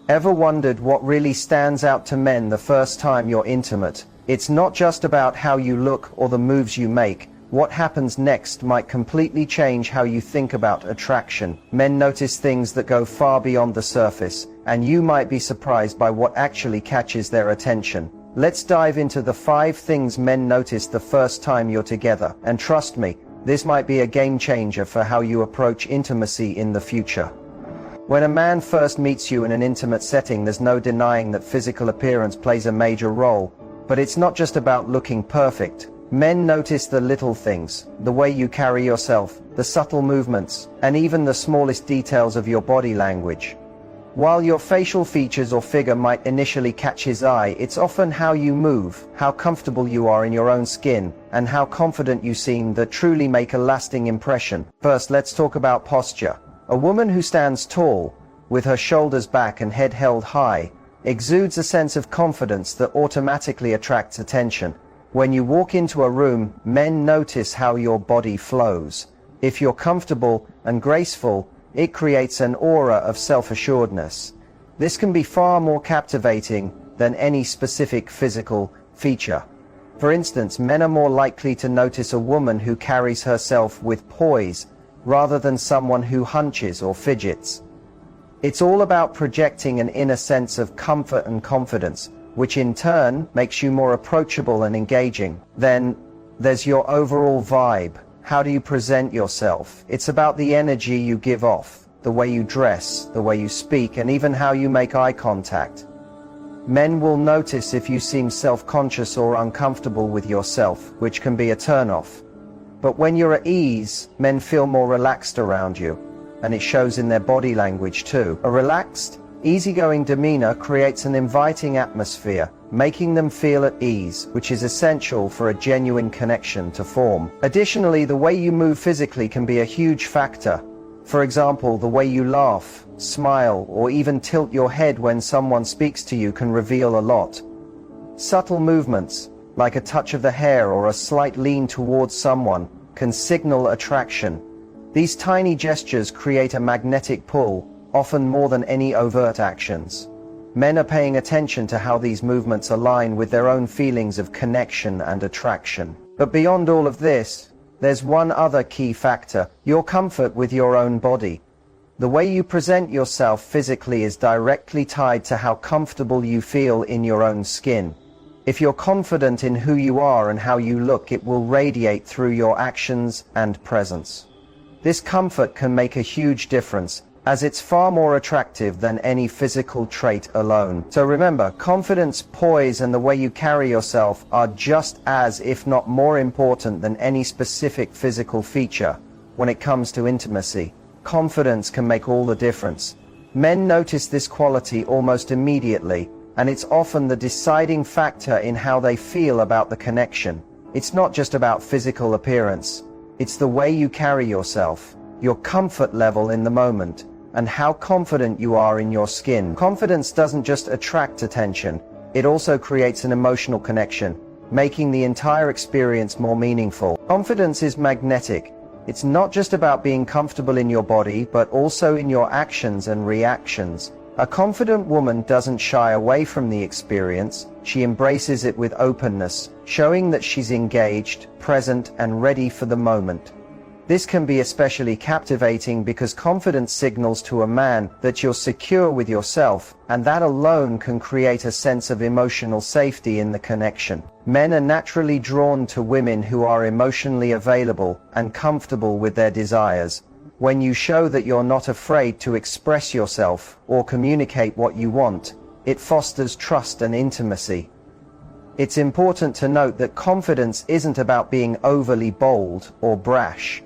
Ever wondered what really stands out to men the first time you're intimate? It's not just about how you look or the moves you make. What happens next might completely change how you think about attraction. Men notice things that go far beyond the surface, and you might be surprised by what actually catches their attention. Let's dive into the 5 things men notice the first time you're together. And trust me, this might be a game changer for how you approach intimacy in the future. When a man first meets you in an intimate setting, there's no denying that physical appearance plays a major role. But it's not just about looking perfect. Men notice the little things, the way you carry yourself, the subtle movements, and even the smallest details of your body language. While your facial features or figure might initially catch his eye, it's often how you move, how comfortable you are in your own skin, and how confident you seem that truly make a lasting impression. First, let's talk about posture. A woman who stands tall, with her shoulders back and head held high, exudes a sense of confidence that automatically attracts attention. When you walk into a room, men notice how your body flows. If you're comfortable and graceful, it creates an aura of self-assuredness. This can be far more captivating than any specific physical feature. For instance, men are more likely to notice a woman who carries herself with poise, rather than someone who hunches or fidgets. It's all about projecting an inner sense of comfort and confidence, which in turn makes you more approachable and engaging. Then there's your overall vibe. How do you present yourself? It's about the energy you give off, the way you dress, the way you speak, and even how you make eye contact. Men will notice if you seem self-conscious or uncomfortable with yourself, which can be a turn-off. But when you're at ease, men feel more relaxed around you, and it shows in their body language too. A relaxed, easygoing demeanor creates an inviting atmosphere, making them feel at ease, which is essential for a genuine connection to form. Additionally, the way you move physically can be a huge factor. For example, the way you laugh, smile, or even tilt your head when someone speaks to you can reveal a lot. Subtle movements, like a touch of the hair or a slight lean towards someone, can signal attraction. These tiny gestures create a magnetic pull, often more than any overt actions. Men are paying attention to how these movements align with their own feelings of connection and attraction. But beyond all of this, there's one other key factor: your comfort with your own body. The way you present yourself physically is directly tied to how comfortable you feel in your own skin. If you're confident in who you are and how you look, it will radiate through your actions and presence. This comfort can make a huge difference, as it's far more attractive than any physical trait alone. So remember, confidence, poise, and the way you carry yourself are just as, if not more important than any specific physical feature. When it comes to intimacy, confidence can make all the difference. Men notice this quality almost immediately, and it's often the deciding factor in how they feel about the connection. It's not just about physical appearance. It's the way you carry yourself, your comfort level in the moment, and how confident you are in your skin. Confidence doesn't just attract attention, it also creates an emotional connection, making the entire experience more meaningful. Confidence is magnetic. It's not just about being comfortable in your body, but also in your actions and reactions. A confident woman doesn't shy away from the experience, she embraces it with openness, showing that she's engaged, present, and ready for the moment. This can be especially captivating because confidence signals to a man that you're secure with yourself, and that alone can create a sense of emotional safety in the connection. Men are naturally drawn to women who are emotionally available and comfortable with their desires. When you show that you're not afraid to express yourself or communicate what you want, it fosters trust and intimacy. It's important to note that confidence isn't about being overly bold or brash.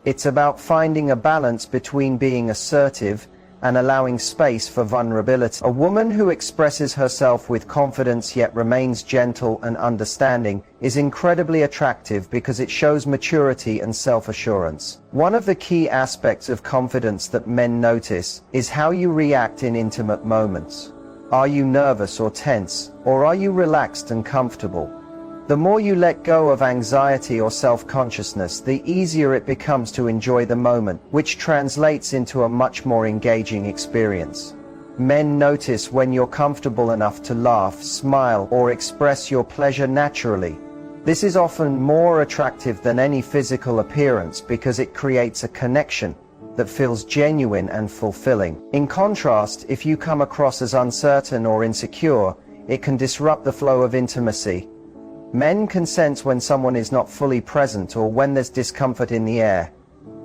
It's about finding a balance between being assertive and allowing space for vulnerability. A woman who expresses herself with confidence yet remains gentle and understanding is incredibly attractive because it shows maturity and self-assurance. One of the key aspects of confidence that men notice is how you react in intimate moments. Are you nervous or tense, or are you relaxed and comfortable? The more you let go of anxiety or self-consciousness, the easier it becomes to enjoy the moment, which translates into a much more engaging experience. Men notice when you're comfortable enough to laugh, smile, or express your pleasure naturally. This is often more attractive than any physical appearance because it creates a connection that feels genuine and fulfilling. In contrast, if you come across as uncertain or insecure, it can disrupt the flow of intimacy. Men can sense when someone is not fully present or when there's discomfort in the air.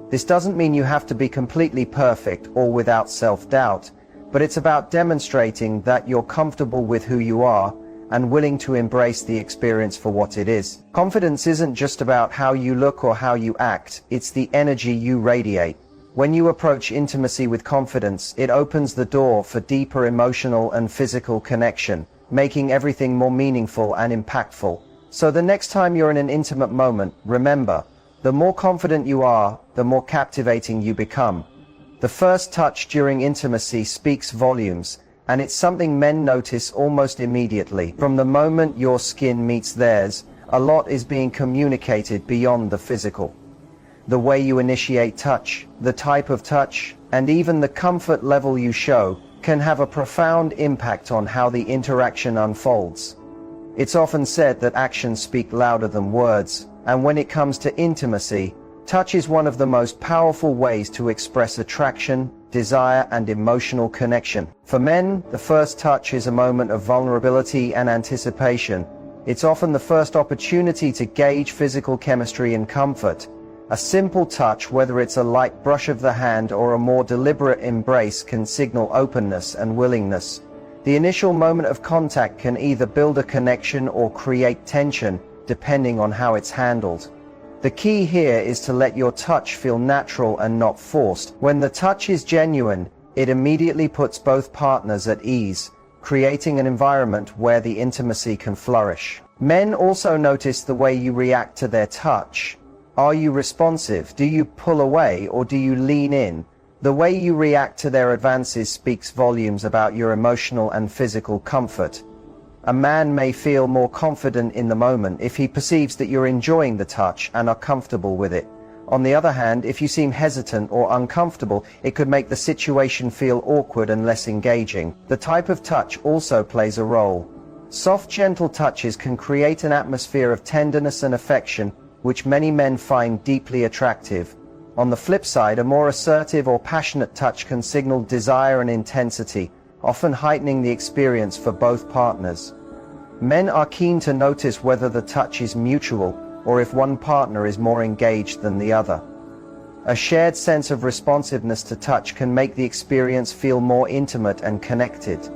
This doesn't mean you have to be completely perfect or without self-doubt, but it's about demonstrating that you're comfortable with who you are and willing to embrace the experience for what it is. Confidence isn't just about how you look or how you act, it's the energy you radiate. When you approach intimacy with confidence, it opens the door for deeper emotional and physical connection, making everything more meaningful and impactful. So the next time you're in an intimate moment, remember, the more confident you are, the more captivating you become. The first touch during intimacy speaks volumes, and it's something men notice almost immediately. From the moment your skin meets theirs, a lot is being communicated beyond the physical. The way you initiate touch, the type of touch, and even the comfort level you show can have a profound impact on how the interaction unfolds. It's often said that actions speak louder than words, and when it comes to intimacy, touch is one of the most powerful ways to express attraction, desire, and emotional connection. For men, the first touch is a moment of vulnerability and anticipation. It's often the first opportunity to gauge physical chemistry and comfort. A simple touch, whether it's a light brush of the hand or a more deliberate embrace, can signal openness and willingness. The initial moment of contact can either build a connection or create tension, depending on how it's handled. The key here is to let your touch feel natural and not forced. When the touch is genuine, it immediately puts both partners at ease, creating an environment where the intimacy can flourish. Men also notice the way you react to their touch. Are you responsive? Do you pull away or do you lean in? The way you react to their advances speaks volumes about your emotional and physical comfort. A man may feel more confident in the moment if he perceives that you're enjoying the touch and are comfortable with it. On the other hand, if you seem hesitant or uncomfortable, it could make the situation feel awkward and less engaging. The type of touch also plays a role. Soft, gentle touches can create an atmosphere of tenderness and affection, which many men find deeply attractive. On the flip side, a more assertive or passionate touch can signal desire and intensity, often heightening the experience for both partners. Men are keen to notice whether the touch is mutual or if one partner is more engaged than the other. A shared sense of responsiveness to touch can make the experience feel more intimate and connected.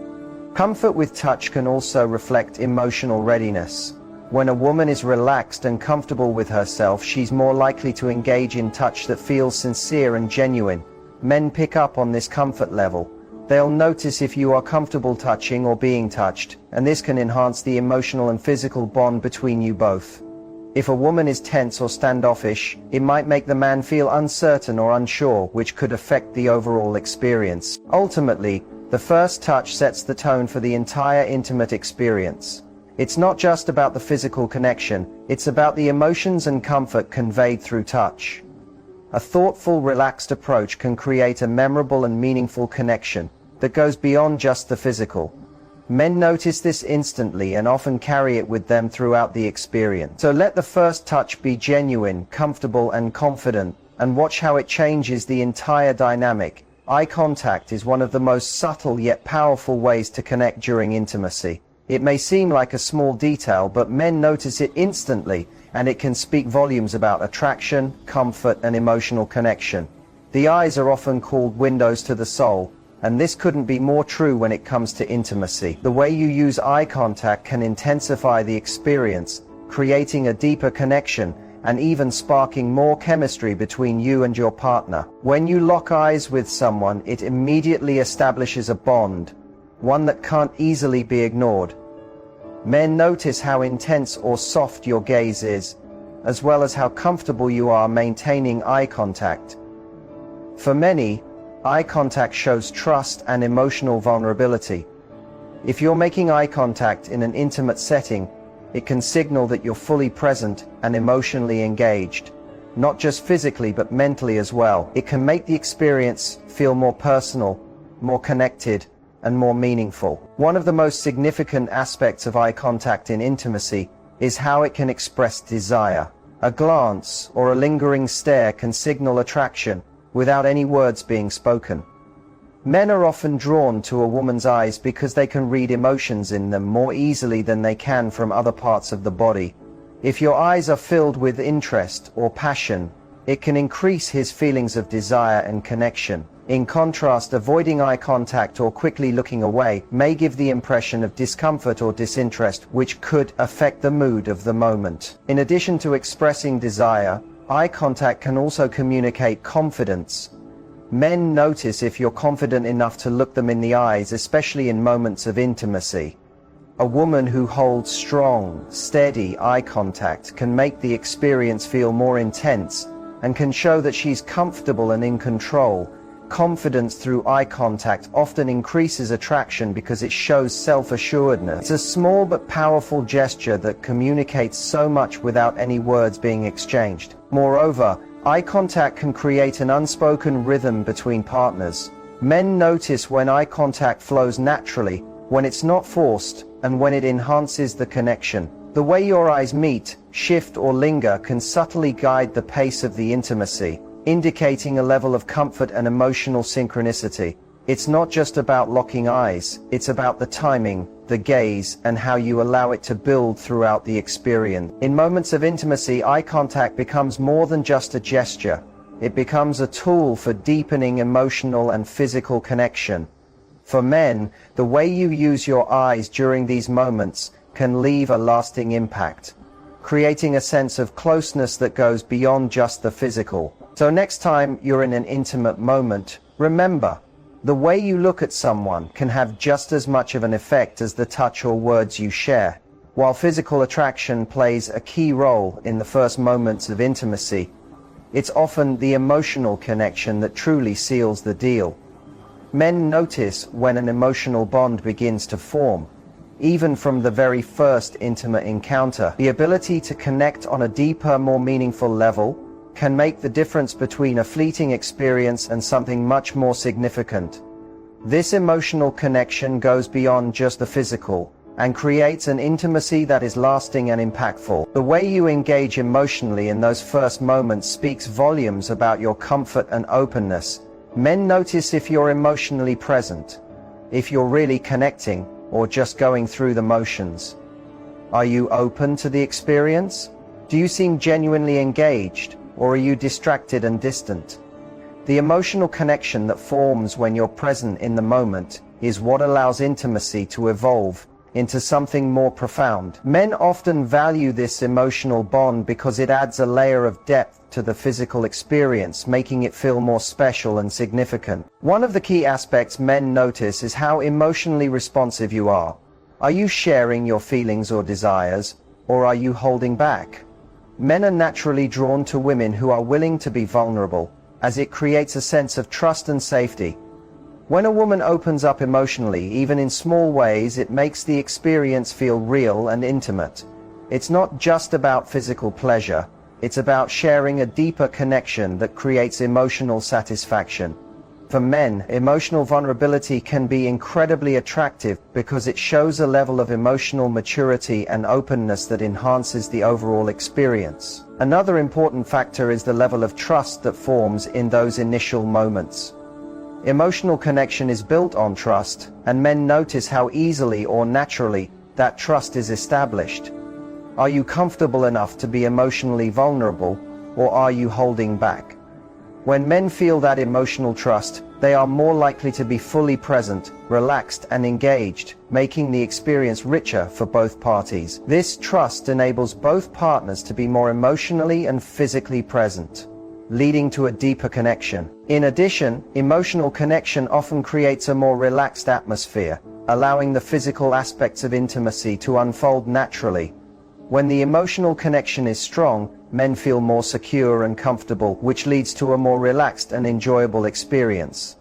Comfort with touch can also reflect emotional readiness. When a woman is relaxed and comfortable with herself, she's more likely to engage in touch that feels sincere and genuine. Men pick up on this comfort level. They'll notice if you are comfortable touching or being touched, and this can enhance the emotional and physical bond between you both. If a woman is tense or standoffish, it might make the man feel uncertain or unsure, which could affect the overall experience. Ultimately, the first touch sets the tone for the entire intimate experience. It's not just about the physical connection, it's about the emotions and comfort conveyed through touch. A thoughtful, relaxed approach can create a memorable and meaningful connection that goes beyond just the physical. Men notice this instantly and often carry it with them throughout the experience. So let the first touch be genuine, comfortable, and confident, and watch how it changes the entire dynamic. Eye contact is one of the most subtle yet powerful ways to connect during intimacy. It may seem like a small detail, but men notice it instantly, and it can speak volumes about attraction, comfort, and emotional connection. The eyes are often called windows to the soul, and this couldn't be more true when it comes to intimacy. The way you use eye contact can intensify the experience, creating a deeper connection, and even sparking more chemistry between you and your partner. When you lock eyes with someone, it immediately establishes a bond, one that can't easily be ignored. Men notice how intense or soft your gaze is, as well as how comfortable you are maintaining eye contact. For many, eye contact shows trust and emotional vulnerability. If you're making eye contact in an intimate setting, it can signal that you're fully present and emotionally engaged, not just physically but mentally as well. It can make the experience feel more personal, more connected, and more meaningful. One of the most significant aspects of eye contact in intimacy is how it can express desire. A glance or a lingering stare can signal attraction without any words being spoken. Men are often drawn to a woman's eyes because they can read emotions in them more easily than they can from other parts of the body. If your eyes are filled with interest or passion, it can increase his feelings of desire and connection. In contrast, avoiding eye contact or quickly looking away may give the impression of discomfort or disinterest, which could affect the mood of the moment. In addition to expressing desire, eye contact can also communicate confidence. Men notice if you're confident enough to look them in the eyes, especially in moments of intimacy. A woman who holds strong, steady eye contact can make the experience feel more intense and can show that she's comfortable and in control. Confidence through eye contact often increases attraction because it shows self-assuredness. It's a small but powerful gesture that communicates so much without any words being exchanged. Moreover, eye contact can create an unspoken rhythm between partners. Men notice when eye contact flows naturally, when it's not forced, and when it enhances the connection. The way your eyes meet, shift, or linger can subtly guide the pace of the intimacy, indicating a level of comfort and emotional synchronicity. It's not just about locking eyes, it's about the timing, the gaze, and how you allow it to build throughout the experience. In moments of intimacy, eye contact becomes more than just a gesture. It becomes a tool for deepening emotional and physical connection. For men, the way you use your eyes during these moments can leave a lasting impact, creating a sense of closeness that goes beyond just the physical. So next time you're in an intimate moment, remember, the way you look at someone can have just as much of an effect as the touch or words you share. While physical attraction plays a key role in the first moments of intimacy, it's often the emotional connection that truly seals the deal. Men notice when an emotional bond begins to form. Even from the very first intimate encounter, the ability to connect on a deeper, more meaningful level can make the difference between a fleeting experience and something much more significant. This emotional connection goes beyond just the physical and creates an intimacy that is lasting and impactful. The way you engage emotionally in those first moments speaks volumes about your comfort and openness. Men notice if you're emotionally present, if you're really connecting, or just going through the motions. Are you open to the experience? Do you seem genuinely engaged, or are you distracted and distant? The emotional connection that forms when you're present in the moment is what allows intimacy to evolve into something more profound. Men often value this emotional bond because it adds a layer of depth to the physical experience, making it feel more special and significant. One of the key aspects men notice is how emotionally responsive you are. Are you sharing your feelings or desires, or are you holding back? Men are naturally drawn to women who are willing to be vulnerable, as it creates a sense of trust and safety. When a woman opens up emotionally, even in small ways, it makes the experience feel real and intimate. It's not just about physical pleasure, it's about sharing a deeper connection that creates emotional satisfaction. For men, emotional vulnerability can be incredibly attractive because it shows a level of emotional maturity and openness that enhances the overall experience. Another important factor is the level of trust that forms in those initial moments. Emotional connection is built on trust, and men notice how easily or naturally that trust is established. Are you comfortable enough to be emotionally vulnerable, or are you holding back? When men feel that emotional trust, they are more likely to be fully present, relaxed, and engaged, making the experience richer for both parties. This trust enables both partners to be more emotionally and physically present, leading to a deeper connection. In addition, emotional connection often creates a more relaxed atmosphere, allowing the physical aspects of intimacy to unfold naturally. When the emotional connection is strong, men feel more secure and comfortable, which leads to a more relaxed and enjoyable experience.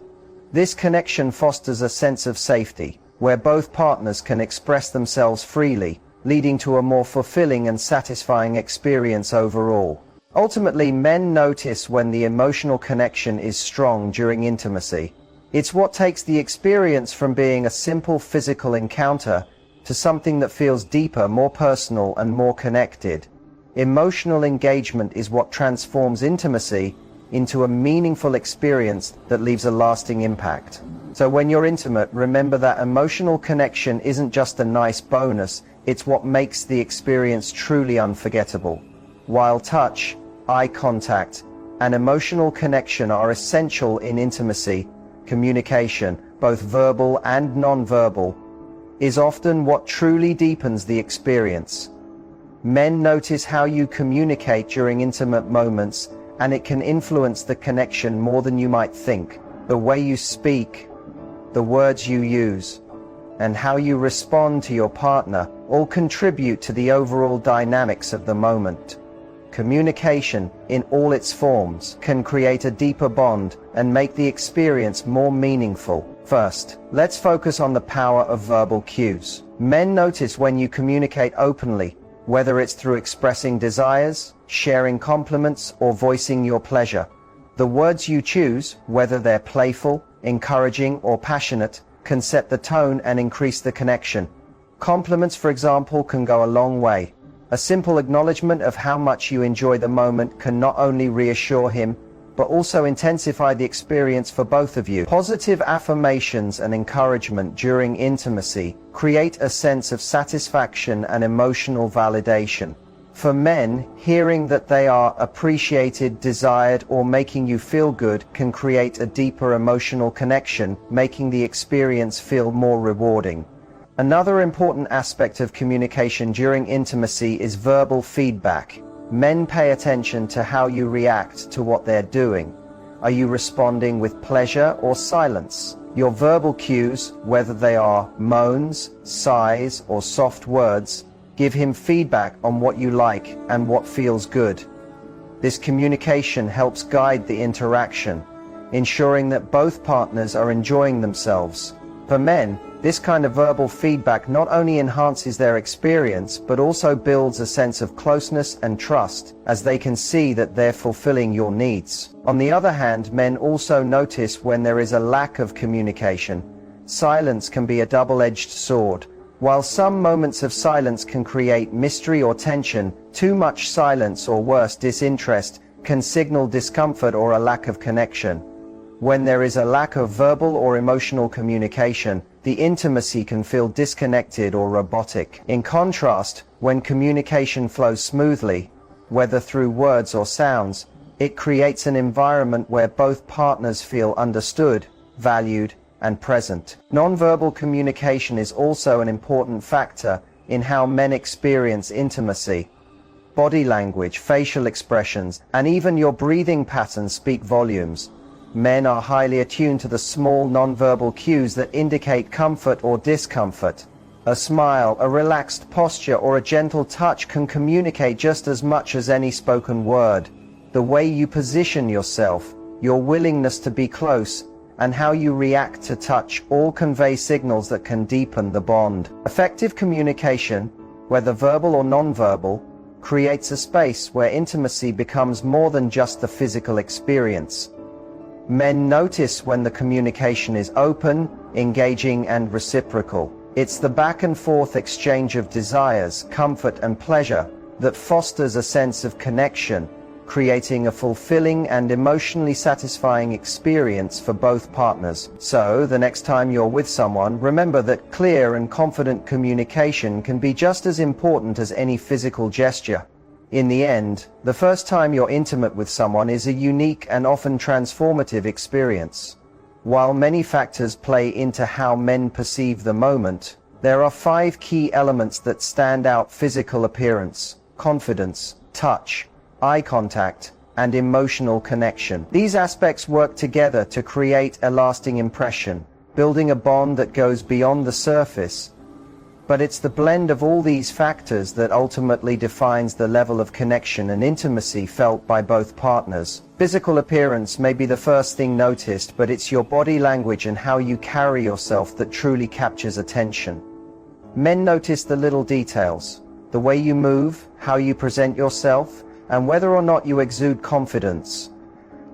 This connection fosters a sense of safety, where both partners can express themselves freely, leading to a more fulfilling and satisfying experience overall. Ultimately, men notice when the emotional connection is strong during intimacy. It's what takes the experience from being a simple physical encounter to something that feels deeper, more personal, and more connected. Emotional engagement is what transforms intimacy into a meaningful experience that leaves a lasting impact. So when you're intimate, remember that emotional connection isn't just a nice bonus, it's what makes the experience truly unforgettable. While touch, eye contact, and emotional connection are essential in intimacy, communication, both verbal and non-verbal, is often what truly deepens the experience. Men notice how you communicate during intimate moments, and it can influence the connection more than you might think. The way you speak, the words you use, and how you respond to your partner all contribute to the overall dynamics of the moment. Communication, in all its forms, can create a deeper bond and make the experience more meaningful. First, let's focus on the power of verbal cues. Men notice when you communicate openly, whether it's through expressing desires, sharing compliments, or voicing your pleasure. The words you choose, whether they're playful, encouraging, or passionate, can set the tone and increase the connection. Compliments, for example, can go a long way. A simple acknowledgement of how much you enjoy the moment can not only reassure him, but also intensify the experience for both of you. Positive affirmations and encouragement during intimacy create a sense of satisfaction and emotional validation. For men, hearing that they are appreciated, desired, or making you feel good can create a deeper emotional connection, making the experience feel more rewarding. Another important aspect of communication during intimacy is verbal feedback. Men pay attention to how you react to what they're doing. Are you responding with pleasure or silence? Your verbal cues, whether they are moans, sighs, or soft words, give him feedback on what you like and what feels good. This communication helps guide the interaction, ensuring that both partners are enjoying themselves. For men, this kind of verbal feedback not only enhances their experience, but also builds a sense of closeness and trust, as they can see that they're fulfilling your needs. On the other hand, men also notice when there is a lack of communication. Silence can be a double-edged sword. While some moments of silence can create mystery or tension, too much silence, or worse, disinterest, can signal discomfort or a lack of connection. When there is a lack of verbal or emotional communication, the intimacy can feel disconnected or robotic. In contrast, when communication flows smoothly, whether through words or sounds, it creates an environment where both partners feel understood, valued, and present. Nonverbal communication is also an important factor in how men experience intimacy. Body language, facial expressions, and even your breathing patterns speak volumes. Men are highly attuned to the small nonverbal cues that indicate comfort or discomfort. A smile, a relaxed posture, or a gentle touch can communicate just as much as any spoken word. The way you position yourself, your willingness to be close, and how you react to touch all convey signals that can deepen the bond. Effective communication, whether verbal or nonverbal, creates a space where intimacy becomes more than just the physical experience. Men notice when the communication is open, engaging, and reciprocal. It's the back and forth exchange of desires, comfort, and pleasure that fosters a sense of connection, creating a fulfilling and emotionally satisfying experience for both partners. So, the next time you're with someone, remember that clear and confident communication can be just as important as any physical gesture. In the end, the first time you're intimate with someone is a unique and often transformative experience. While many factors play into how men perceive the moment, there are 5 key elements that stand out: physical appearance, confidence, touch, eye contact, and emotional connection. These aspects work together to create a lasting impression, building a bond that goes beyond the surface. But it's the blend of all these factors that ultimately defines the level of connection and intimacy felt by both partners. Physical appearance may be the first thing noticed, but it's your body language and how you carry yourself that truly captures attention. Men notice the little details, the way you move, how you present yourself, and whether or not you exude confidence.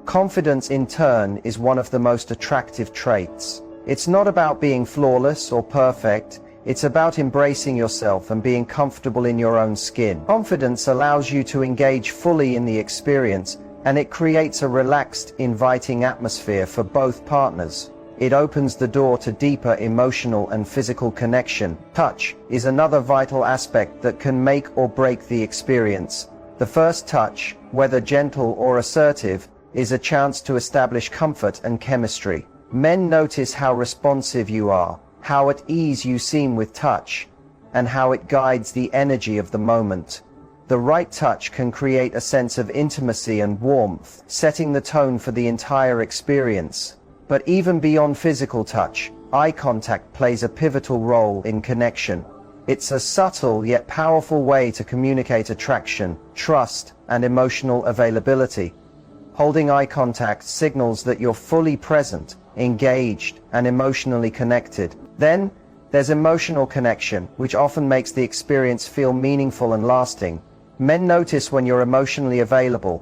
Confidence, in turn, is one of the most attractive traits. It's not about being flawless or perfect. It's about embracing yourself and being comfortable in your own skin. Confidence allows you to engage fully in the experience, and it creates a relaxed, inviting atmosphere for both partners. It opens the door to deeper emotional and physical connection. Touch is another vital aspect that can make or break the experience. The first touch, whether gentle or assertive, is a chance to establish comfort and chemistry. Men notice how responsive you are, how at ease you seem with touch, and how it guides the energy of the moment. The right touch can create a sense of intimacy and warmth, setting the tone for the entire experience. But even beyond physical touch, eye contact plays a pivotal role in connection. It's a subtle yet powerful way to communicate attraction, trust, and emotional availability. Holding eye contact signals that you're fully present, engaged, and emotionally connected. Then, there's emotional connection, which often makes the experience feel meaningful and lasting. Men notice when you're emotionally available,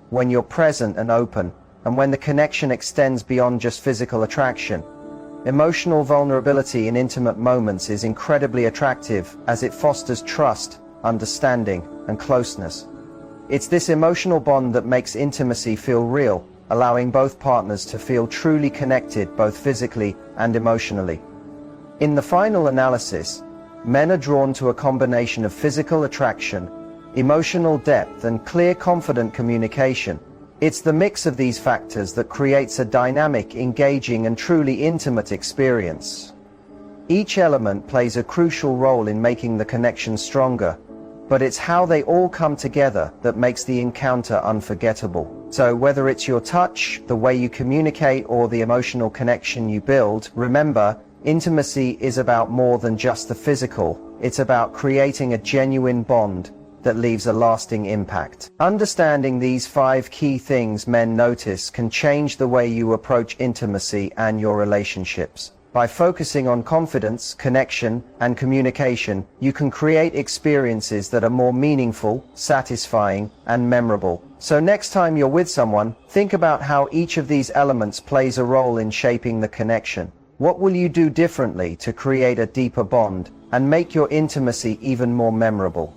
when you're present and open, and when the connection extends beyond just physical attraction. Emotional vulnerability in intimate moments is incredibly attractive as it fosters trust, understanding, and closeness. It's this emotional bond that makes intimacy feel real, allowing both partners to feel truly connected both physically and emotionally. In the final analysis, men are drawn to a combination of physical attraction, emotional depth, and clear, confident communication. It's the mix of these factors that creates a dynamic, engaging, and truly intimate experience. Each element plays a crucial role in making the connection stronger, but it's how they all come together that makes the encounter unforgettable. So whether it's your touch, the way you communicate, or the emotional connection you build, remember, intimacy is about more than just the physical. It's about creating a genuine bond that leaves a lasting impact. Understanding these 5 key things men notice can change the way you approach intimacy and your relationships. By focusing on confidence, connection, and communication, you can create experiences that are more meaningful, satisfying, and memorable. So next time you're with someone, think about how each of these elements plays a role in shaping the connection. What will you do differently to create a deeper bond and make your intimacy even more memorable?